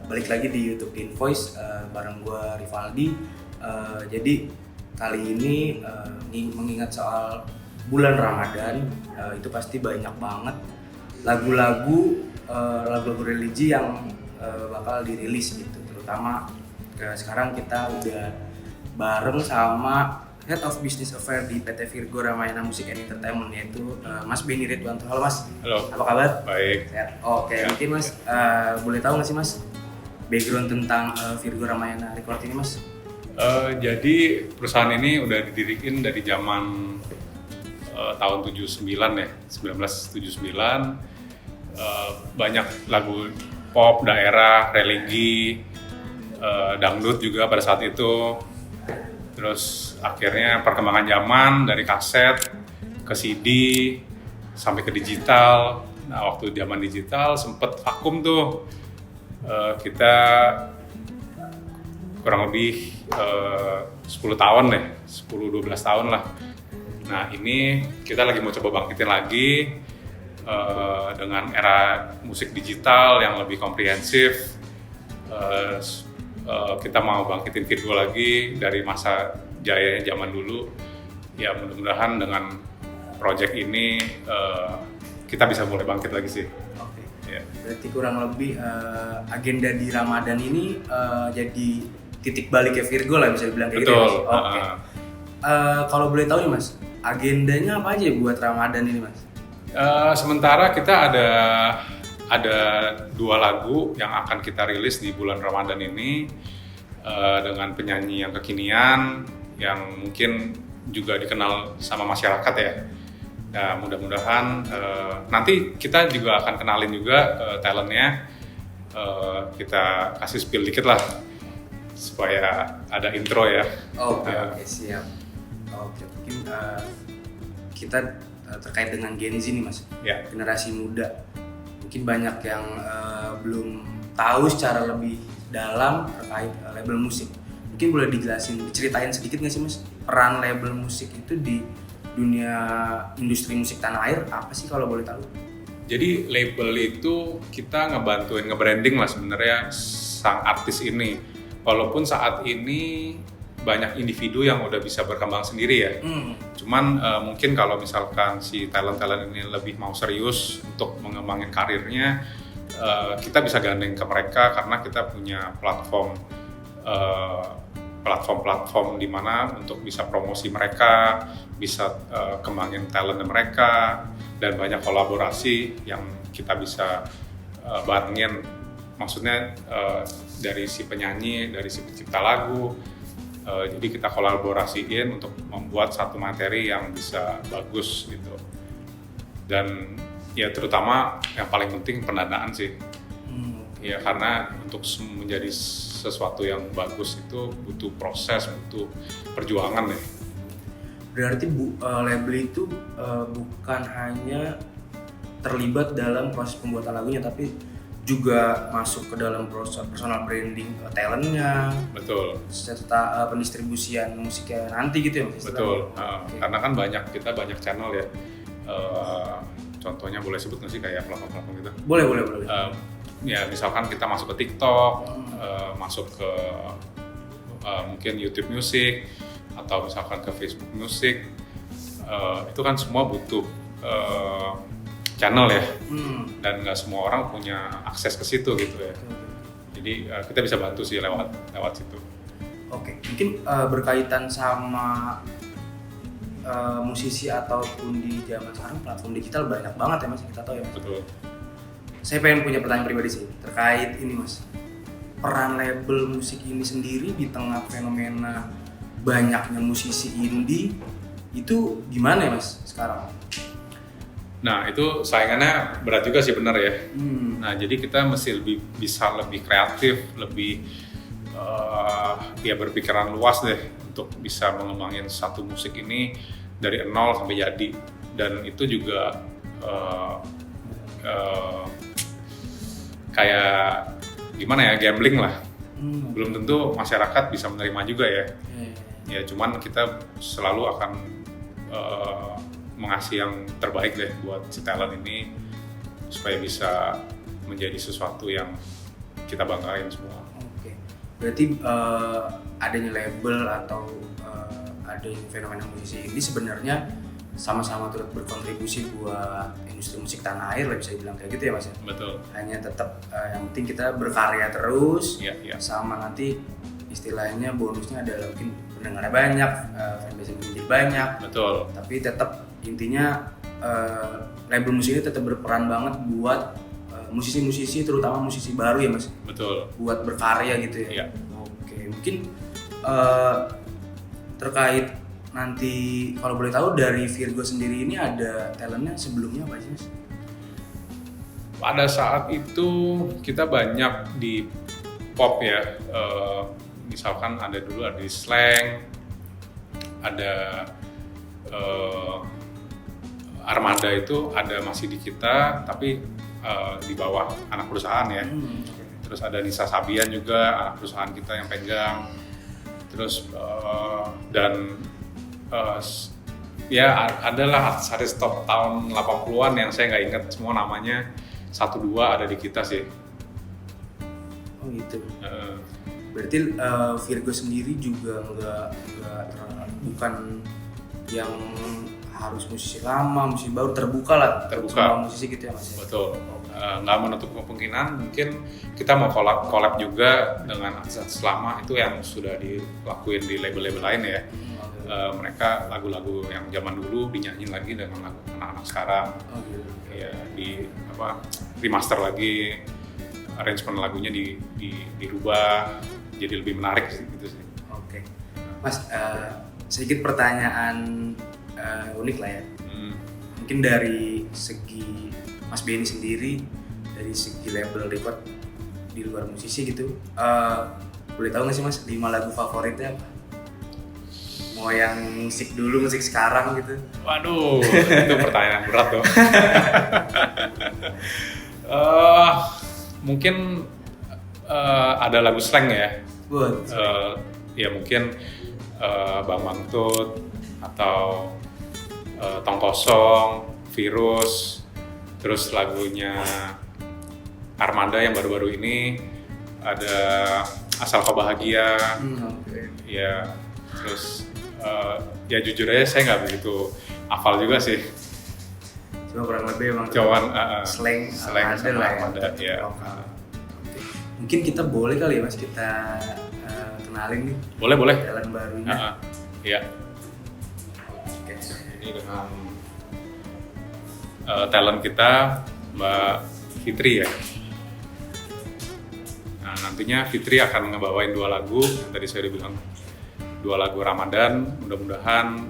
balik lagi di YouTube Invoice bareng gue Rivaldi. Jadi kali ini mengingat soal bulan Ramadan, itu pasti banyak banget lagu-lagu religi yang bakal dirilis gitu. Terutama sekarang kita udah bareng sama Head of Business Affair di PT Virgo Ramayana Music and Entertainment, yaitu Mas Benny Ridwanto. Halo Mas. Halo. Apa kabar? Baik. Sehat. Oke, mungkin Mas boleh tahu nggak sih Mas background tentang Virgo Ramayana Record ini Mas? Jadi perusahaan ini udah didirikan dari zaman tahun 79 ya, 1979. Banyak lagu pop, daerah, religi, dangdut juga pada saat itu. Terus akhirnya perkembangan zaman dari kaset ke CD sampai ke digital. Nah, waktu zaman digital sempet vakum tuh. Kita kurang lebih 10 tahun deh, 10-12 tahun lah. Nah, ini kita lagi mau coba bangkitin lagi dengan era musik digital yang lebih komprehensif. Kita mau bangkitin Virgo lagi dari masa jayanya zaman dulu. Ya mudah-mudahan dengan project ini kita bisa mulai bangkit lagi sih. Oke. Ya. Berarti kurang lebih agenda di Ramadan ini jadi titik balik ya Virgo lah, bisa dibilang kayak gitu. Betul. Ya, Mas? Oke. Kalau boleh tahu nih Mas, agendanya apa aja buat Ramadan ini Mas? Sementara kita ada 2 lagu yang akan kita rilis di bulan Ramadan ini dengan penyanyi yang kekinian yang mungkin juga dikenal sama masyarakat ya. Nah, mudah-mudahan nanti kita juga akan kenalin juga talentnya. Kita kasih spill dikit lah supaya ada intro ya. Oke, siap. Oke, mungkin kita terkait dengan Gen Z nih Mas, Ya. generasi muda. Mungkin banyak yang belum tahu secara lebih dalam terkait label musik. Mungkin boleh dijelasin, diceritain sedikit nggak sih Mas, peran label musik itu di dunia industri musik tanah air apa sih kalau boleh tahu? Jadi label itu kita ngebantuin nge-branding lah sebenarnya sang artis ini. Walaupun saat ini banyak individu yang udah bisa berkembang sendiri ya. Cuman mungkin kalau misalkan si talent-talent ini lebih mau serius untuk mengembangin karirnya, kita bisa gandeng ke mereka karena kita punya platform di mana untuk bisa promosi mereka, bisa kembangin talent mereka, dan banyak kolaborasi yang kita bisa barengin. Maksudnya dari si penyanyi, dari si pencipta lagu. Jadi kita kolaborasiin untuk membuat satu materi yang bisa bagus gitu. Dan ya terutama yang paling penting pendanaan sih. Ya karena untuk menjadi sesuatu yang bagus itu butuh proses, butuh perjuangan ya. Berarti label itu bukan hanya terlibat dalam proses pembuatan lagunya, tapi juga masuk ke dalam proses personal branding talentnya. Betul. Serta pendistribusian musiknya nanti gitu ya Mas? Betul. Okay. Karena kan kita banyak channel ya. Contohnya boleh sebut nggak sih kayak platform-platform gitu? Boleh. Ya misalkan kita masuk ke TikTok, masuk ke mungkin YouTube Music atau misalkan ke Facebook Music, itu kan semua butuh channel ya, dan nggak semua orang punya akses ke situ gitu ya. Jadi kita bisa bantu sih lewat situ. Oke, mungkin berkaitan sama musisi ataupun di zaman sekarang platform digital banyak banget ya Mas, kita tahu ya Mas. Betul. Saya pengen punya pertanyaan pribadi sih terkait ini Mas, peran label musik ini sendiri di tengah fenomena banyaknya musisi indie itu gimana ya Mas sekarang? Nah itu saingannya berat juga sih, benar ya. Nah jadi kita mesti bisa lebih kreatif, lebih berpikiran luas deh untuk bisa mengembangin satu musik ini dari nol sampai jadi. Dan itu juga kayak gimana ya, gambling lah. Belum tentu masyarakat bisa menerima juga ya. Ya cuman kita selalu akan mengasih yang terbaik deh buat si talent ini supaya bisa menjadi sesuatu yang kita banggain semua. Oke. Berarti adanya label atau adanya fenomena musisi ini sebenarnya sama-sama turut berkontribusi buat industri musik tanah air lah, bisa dibilang kayak gitu ya Mas ya? Betul. Hanya tetap yang penting kita berkarya terus, Iya. sama nanti istilahnya bonusnya adalah mungkin pendengarnya banyak, fanbase menjadi banyak. Betul. Tapi tetap intinya label musik ini tetap berperan banget buat musisi-musisi, terutama musisi baru ya Mas, Betul. buat berkarya gitu ya. Iya. Oke, mungkin terkait nanti kalau boleh tahu dari Virgo sendiri ini ada talentnya sebelumnya apa sih Mas? Pada saat itu kita banyak di pop ya, misalkan ada dulu ada di Slang, ada Armada itu ada masih di kita, tapi di bawah anak perusahaan ya. Terus ada Nisa Sabian juga, anak perusahaan kita yang pegang. Terus dan ya adalah artis top tahun 80-an yang saya nggak ingat semua namanya, 1-2 ada di kita sih. Oh gitu. Berarti Virgo sendiri juga bukan yang harus musisi lama, musisi baru, terbuka lah. Terbuka. Semua musisi gitu ya Mas. Betul. Nggak menutup kemungkinan mungkin kita mau collab juga dengan artis lama itu yang sudah dilakuin di label-label lain ya. Mereka lagu-lagu yang zaman dulu dinyanyiin lagi dengan lagu anak-anak sekarang. Oh gitu. Ya remaster lagi, arrangement lagunya dirubah jadi lebih menarik gitu sih. Oke. Mas, sedikit pertanyaan unik lah ya. Mungkin dari segi Mas Benny sendiri, dari segi label record di luar musisi gitu, boleh tahu nggak sih Mas 5 lagu favoritnya apa? Mau yang musik dulu, musik sekarang gitu? Waduh, itu pertanyaan berat dong. Mungkin ada lagu Slang ya. Ya mungkin Bang Mangtut atau Tong Kosong, Virus, terus lagunya Armada yang baru-baru ini ada Asal Kau Bahagia. Ya, terus ya jujur aja saya nggak begitu hafal juga sih. Cuma kurang lebih emang Slang ada lah Armada, ya. Mungkin kita boleh kali ya Mas kita kenalin nih. Boleh. Talent barunya. Iya. Ini dengan talent kita Mbak Fitri ya. Nah, nantinya Fitri akan ngebawain 2 lagu yang tadi saya udah bilang, 2 lagu Ramadan. Mudah-mudahan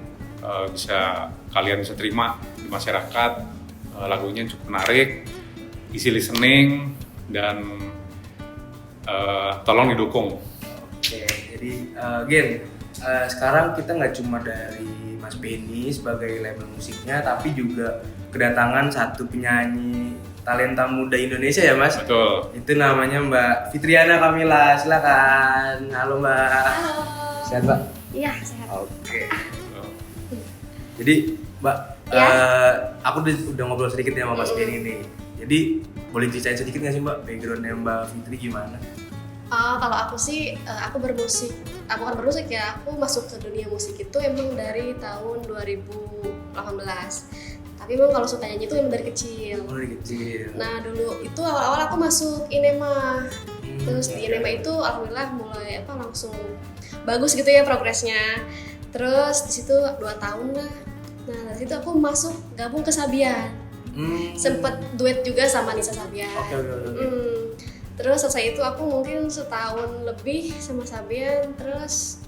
kalian bisa terima di masyarakat. Lagunya cukup menarik, easy listening, dan tolong didukung. Oke, jadi Gen, sekarang kita nggak cuma dari Mas Benny sebagai label musiknya, tapi juga kedatangan satu penyanyi talenta muda Indonesia ya Mas? Betul. Itu namanya Mbak Fitriana Kamila, silakan. Halo Mbak. Halo. Sehat Mbak? Iya, sehat. Oke. Jadi Mbak, aku udah ngobrol sedikit ya sama Mas Benny nih. Jadi boleh ceritain sedikit nggak sih Mbak backgroundnya Mbak Fitri gimana? Kalau aku sih, aku bermusik. Bukan bermusik ya, aku masuk ke dunia musik itu emang dari tahun 2018. Tapi emang kalau suka nyanyi itu emang dari kecil. Oh, dari kecil. Nah dulu itu awal-awal aku masuk INEMA. Terus di INEMA itu alhamdulillah mulai langsung bagus gitu ya progresnya. Terus di situ 2 tahun lah. Nah dari situ aku masuk gabung ke Sabian. Sempet duet juga sama Nisa Sabian. Oke. Terus selesai itu aku mungkin setahun lebih sama Sabian. Terus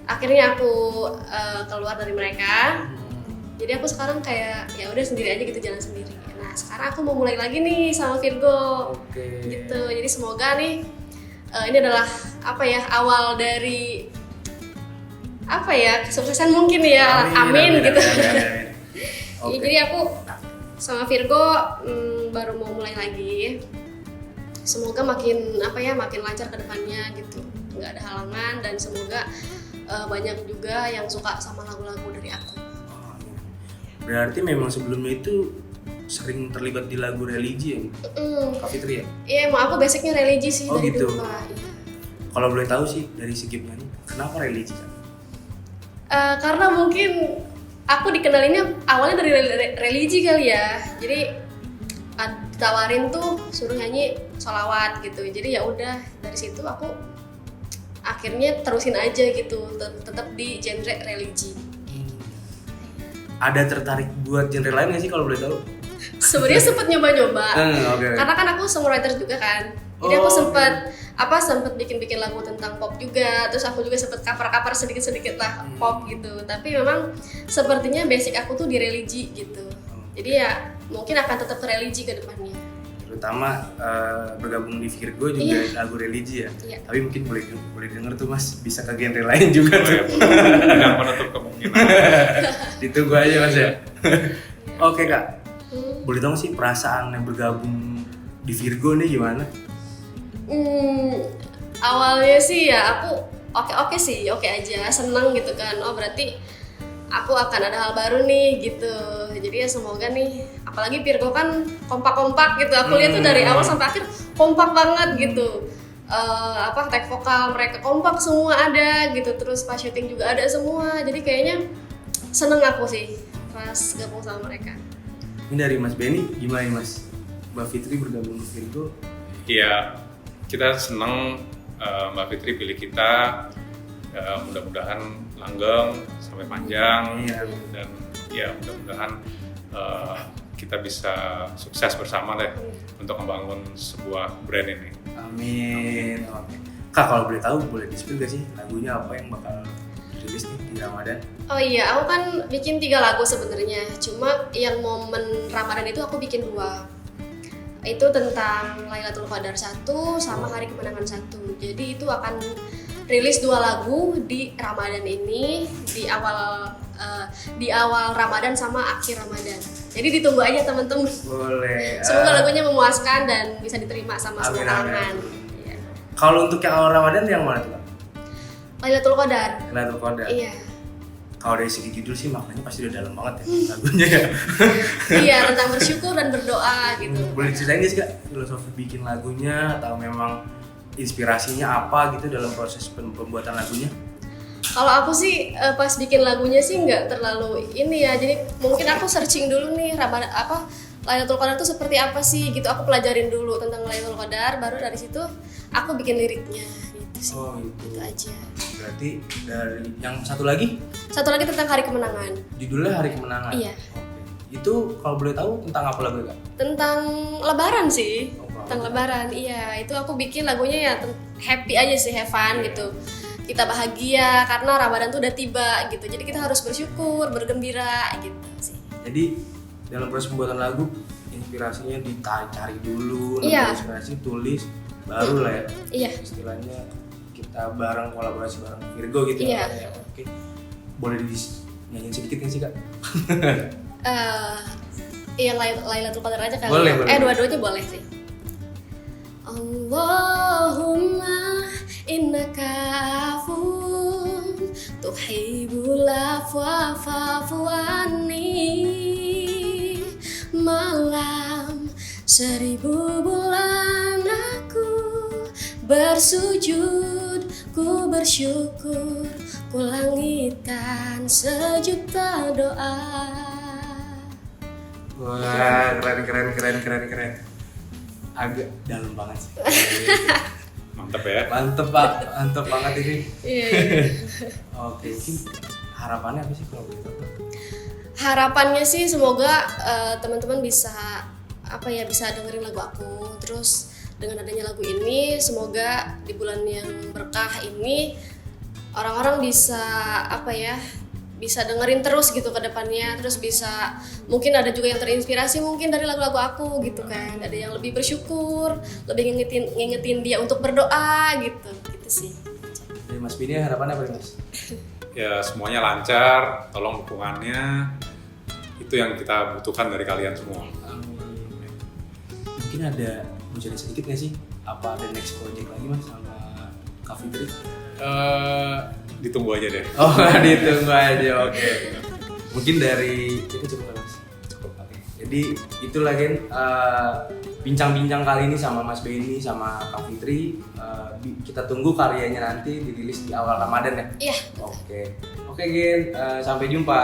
akhirnya aku keluar dari mereka. Jadi aku sekarang kayak ya udah sendiri aja gitu, jalan sendiri. Nah sekarang aku mau mulai lagi nih sama Virgo. Gitu. Jadi semoga nih ini adalah awal dari kesuksesan mungkin ya. Amin gitu. Okay. Jadi aku sama Virgo baru mau mulai lagi. Semoga makin lancar ke depannya gitu. Nggak ada halangan dan semoga banyak juga yang suka sama lagu-lagu dari aku. Berarti memang sebelumnya itu sering terlibat di lagu religi ya, Kak Fitri ya? Iya, emang aku basicnya religi sih Oh, dari gitu. dulu Kak. Iya. Kalau boleh tahu sih dari segi penyanyi, kenapa religi kan? Karena mungkin aku dikenalinnya awalnya dari religi kali ya. Jadi ditawarin tuh suruh nyanyi sholawat gitu. Jadi ya udah dari situ aku akhirnya terusin aja gitu, tetap di genre religi. Ada tertarik buat genre lain nggak sih kalau boleh tahu? Sebenarnya sempet nyoba-nyoba. Oke. Karena kan aku songwriter juga kan. Jadi aku sempet bikin lagu tentang pop juga. Terus aku juga sempet cover sedikit-sedikit lah pop gitu. Tapi memang sepertinya basic aku tuh di religi gitu. Jadi ya mungkin akan tetap ke religi ke depannya. Terutama bergabung di Virgo juga lagu religi ya. Iya. Tapi mungkin boleh denger tuh Mas, bisa ke genre lain juga tuh. Tidak menutup kemungkinan. Ditunggu aja Mas ya. Oke Kak, boleh tahu sih perasaan yang bergabung di Virgo nih gimana? Awalnya sih ya aku oke aja, seneng gitu kan. Oh berarti aku akan ada hal baru nih gitu. Jadi ya semoga nih, apalagi Virgo kan kompak-kompak gitu. Aku lihat tuh dari awal sampai akhir kompak banget gitu. Tag vokal mereka kompak semua ada gitu. Terus pas syuting juga ada semua. Jadi kayaknya seneng aku sih pas gabung sama mereka. Ini dari Mas Benny, gimana nih Mas? Mbak Fitri bergabung di Virgo? Iya, kita senang Mbak Fitri pilih kita. Mudah-mudahan langgeng sampai panjang. Iya. Dan ya mudah-mudahan kita bisa sukses bersama deh untuk membangun sebuah brand ini. Amin. Oke. Kak, kalau boleh tahu boleh di-spill gak sih lagunya apa yang bakal rilis nih di Ramadan? Oh iya, aku kan bikin 3 lagu sebenarnya. Cuma yang momen Ramadan itu aku bikin 2. Itu tentang Lailatul Qadar 1 sama Hari Kemenangan 1. Jadi itu akan rilis 2 lagu di Ramadan ini, di awal Ramadan sama akhir Ramadan. Jadi ditunggu aja teman-teman. Boleh. Semoga lagunya memuaskan dan bisa diterima sama semua Amin, kalangan. amin. Iya. Kalau untuk yang awal Ramadan yang mana tuh Kak? Lailatul Qadar. Lailatul Qadar. Iya. Kalau dari segi judul sih maknanya pasti udah dalam banget ya lagunya ya. Iya, tentang bersyukur dan berdoa gitu. Boleh ceritain nggak sih Kak filosofi bikin lagunya atau memang inspirasinya apa gitu dalam proses pembuatan lagunya? Kalau aku sih pas bikin lagunya sih nggak terlalu ini ya. Jadi mungkin aku searching dulu nih Lailatul Qadar itu seperti apa sih gitu. Aku pelajarin dulu tentang Lailatul Qadar, baru dari situ aku bikin liriknya gitu sih. Oh gitu. Itu aja. Berarti dari yang satu lagi Satu lagi tentang Hari Kemenangan. judulnya Hari Kemenangan. Iya. Oke. Itu kalau boleh tahu tentang apa lagu Kak? Tentang Lebaran sih. Oh, Tentang Lebaran. Iya, itu aku bikin lagunya ya happy aja sih, have fun gitu. Kita bahagia karena Ramadan tuh udah tiba gitu. Jadi kita harus bersyukur, bergembira gitu sih. Jadi dalam proses pembuatan lagu inspirasinya dicari dulu, Iya. inspirasi tulis baru lah ya. Iya. Istilahnya kita bareng kolaborasi bareng Virgo gitu Iya. ya. Oke. Boleh nyanyiin sedikit nggak sih Kak? Iya, Lailatul Qadar aja kali. Boleh, Ya. boleh. Dua-duanya boleh sih. Allahumma innaka afun tuhibbul afwa fa'fu anni. Malam 1000 bulan aku bersujud, ku bersyukur, ku langitkan sejuta doa. Wah, keren. Agak dalam banget sih. Mantep ya. Mantep Pak, mantep banget ini. Iya. Oke, mungkin harapannya apa sih kalau boleh tahu? Harapannya sih semoga teman-teman bisa bisa dengerin lagu aku. Terus dengan adanya lagu ini, semoga di bulan yang berkah ini orang-orang bisa bisa dengerin terus gitu ke depannya. Terus bisa mungkin ada juga yang terinspirasi mungkin dari lagu-lagu aku gitu kan. Ada yang lebih bersyukur, lebih ngingetin dia untuk berdoa gitu sih. Dari Mas Bini harapannya apa nih Mas? Ya semuanya lancar, tolong dukungannya. Itu yang kita butuhkan dari kalian semua. Mungkin ada bocorin sedikit nggak sih? Apa ada next project lagi Mas sama Kak Fitri? Ditunggu aja deh. Oh, ditunggu aja, oke. Mungkin dari itu cukup Mas. Cukup, oke. Jadi Jadi itulah Gen, bincang-bincang kali ini sama Mas Benny sama Kak Fitri. Kita tunggu karyanya nanti dirilis di awal Ramadan ya. Iya. Oke Gen, sampai jumpa.